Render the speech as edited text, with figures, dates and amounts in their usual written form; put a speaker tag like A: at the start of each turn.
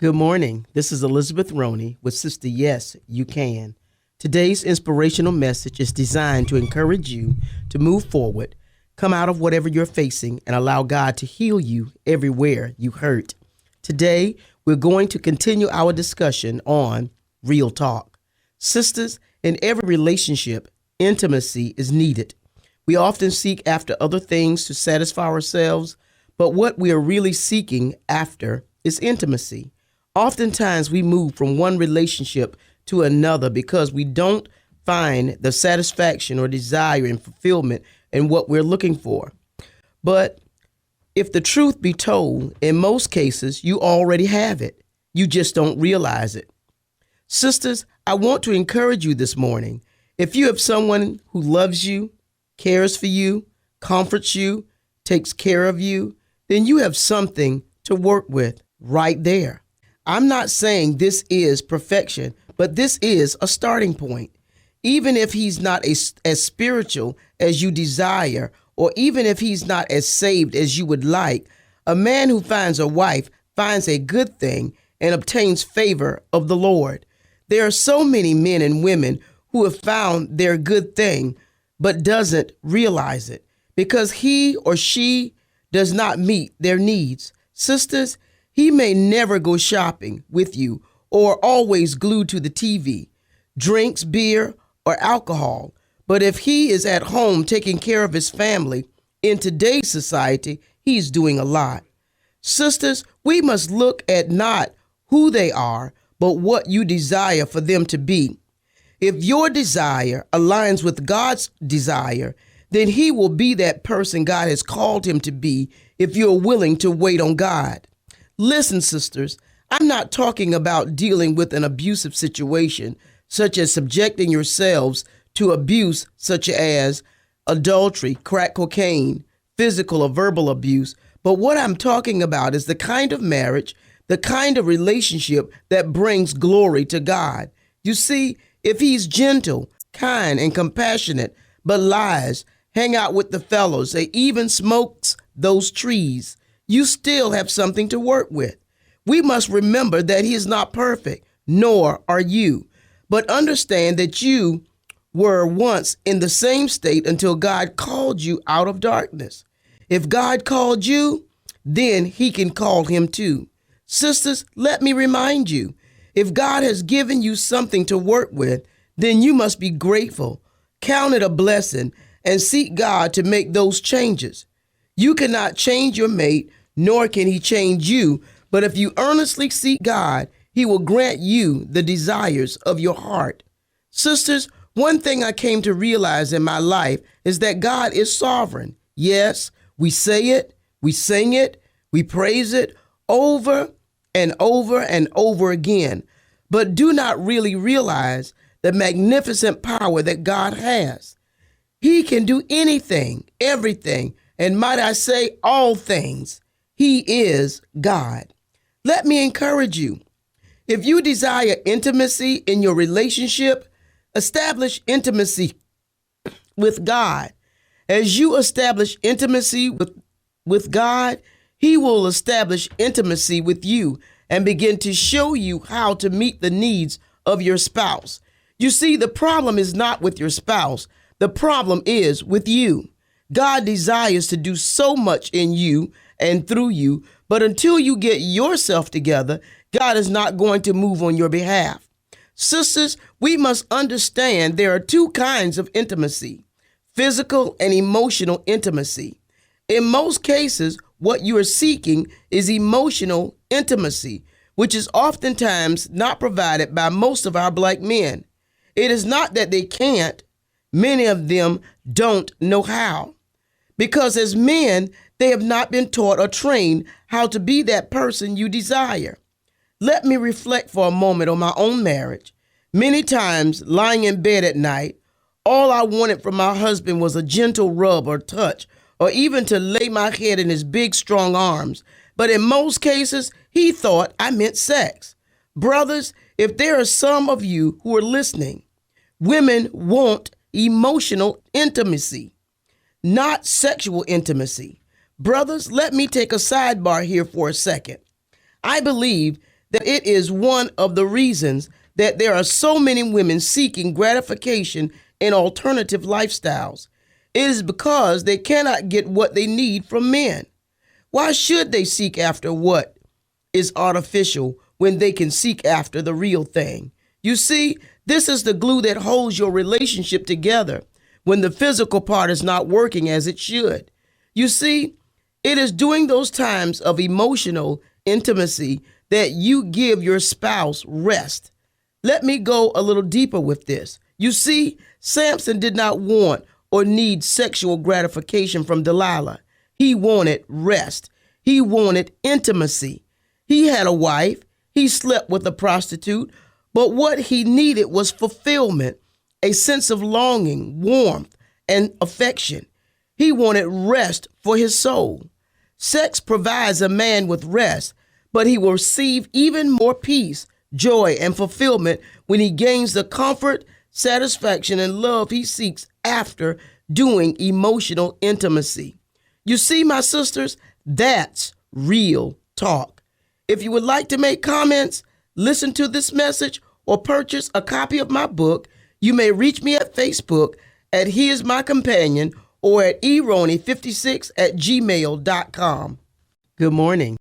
A: Good morning. This is Elizabeth Roney with Sista. Yes, you can. Today's inspirational message is designed to encourage you to move forward, come out of whatever you're facing, and allow God to heal you everywhere you hurt. Today, we're going to continue our discussion on real talk. Sisters, in every relationship, intimacy is needed. We often seek after other things to satisfy ourselves, but what we are really seeking after is intimacy. Oftentimes, we move from one relationship to another because we don't find the satisfaction or desire and fulfillment in what we're looking for. But if the truth be told, in most cases, you already have it. You just don't realize it. Sisters, I want to encourage you this morning. If you have someone who loves you, cares for you, comforts you, takes care of you, then you have something to work with right there. I'm not saying this is perfection, but this is a starting point. Even if he's not as spiritual as you desire, or even if he's not as saved as you would like, a man who finds a wife finds a good thing and obtains favor of the Lord. There are so many men and women who have found their good thing, but doesn't realize it because he or she does not meet their needs. Sisters, he may never go shopping with you or always glued to the TV, drinks beer or alcohol. But if he is at home taking care of his family, in today's society, he's doing a lot. Sisters, we must look at not who they are, but what you desire for them to be. If your desire aligns with God's desire, then he will be that person God has called him to be if you're willing to wait on God. Listen, sisters, I'm not talking about dealing with an abusive situation, such as subjecting yourselves to abuse, such as adultery, crack cocaine, physical or verbal abuse. But what I'm talking about is the kind of marriage, the kind of relationship that brings glory to God. You see, if he's gentle, kind, and compassionate, but lies, hang out with the fellows, they even smokes those trees, you still have something to work with. We must remember that he is not perfect, nor are you, but understand that you were once in the same state until God called you out of darkness. If God called you, then he can call him too. Sisters, let me remind you, if God has given you something to work with, then you must be grateful, count it a blessing, and seek God to make those changes. You cannot change your mate, nor can he change you, but if you earnestly seek God, he will grant you the desires of your heart. Sisters, one thing I came to realize in my life is that God is sovereign. Yes, we say it, we sing it, we praise it over and over and over again, but do not really realize the magnificent power that God has. He can do anything, everything, and might I say all things. He is God. Let me encourage you. If you desire intimacy in your relationship, establish intimacy with God. As you establish intimacy with God, he will establish intimacy with you and begin to show you how to meet the needs of your spouse. You see, the problem is not with your spouse. The problem is with you. God desires to do so much in you and through you, but until you get yourself together, God is not going to move on your behalf. Sisters, we must understand there are two kinds of intimacy, physical and emotional intimacy. In most cases, what you are seeking is emotional intimacy, which is oftentimes not provided by most of our black men. It is not that they can't. Many of them don't know how. Because as men, they have not been taught or trained how to be that person you desire. Let me reflect for a moment on my own marriage. Many times, lying in bed at night, all I wanted from my husband was a gentle rub or touch, or even to lay my head in his big, strong arms. But in most cases, he thought I meant sex. Brothers, if there are some of you who are listening, women want emotional intimacy, not sexual intimacy. Brothers, let me take a sidebar here for a second. I believe that it is one of the reasons that there are so many women seeking gratification in alternative lifestyles. It is because they cannot get what they need from men. Why should they seek after what is artificial when they can seek after the real thing? You see, this is the glue that holds your relationship together when the physical part is not working as it should. You see, it is during those times of emotional intimacy that you give your spouse rest. Let me go a little deeper with this. You see, Samson did not want or need sexual gratification from Delilah. He wanted rest. He wanted intimacy. He had a wife. He slept with a prostitute. But what he needed was fulfillment, a sense of longing, warmth, and affection. He wanted rest for his soul. Sex provides a man with rest, but he will receive even more peace, joy, and fulfillment when he gains the comfort, satisfaction, and love he seeks after doing emotional intimacy. You see, my sisters, that's real talk. If you would like to make comments, listen to this message, or purchase a copy of my book, you may reach me at Facebook at He Is My Companion or at eroney56@gmail.com. Good morning.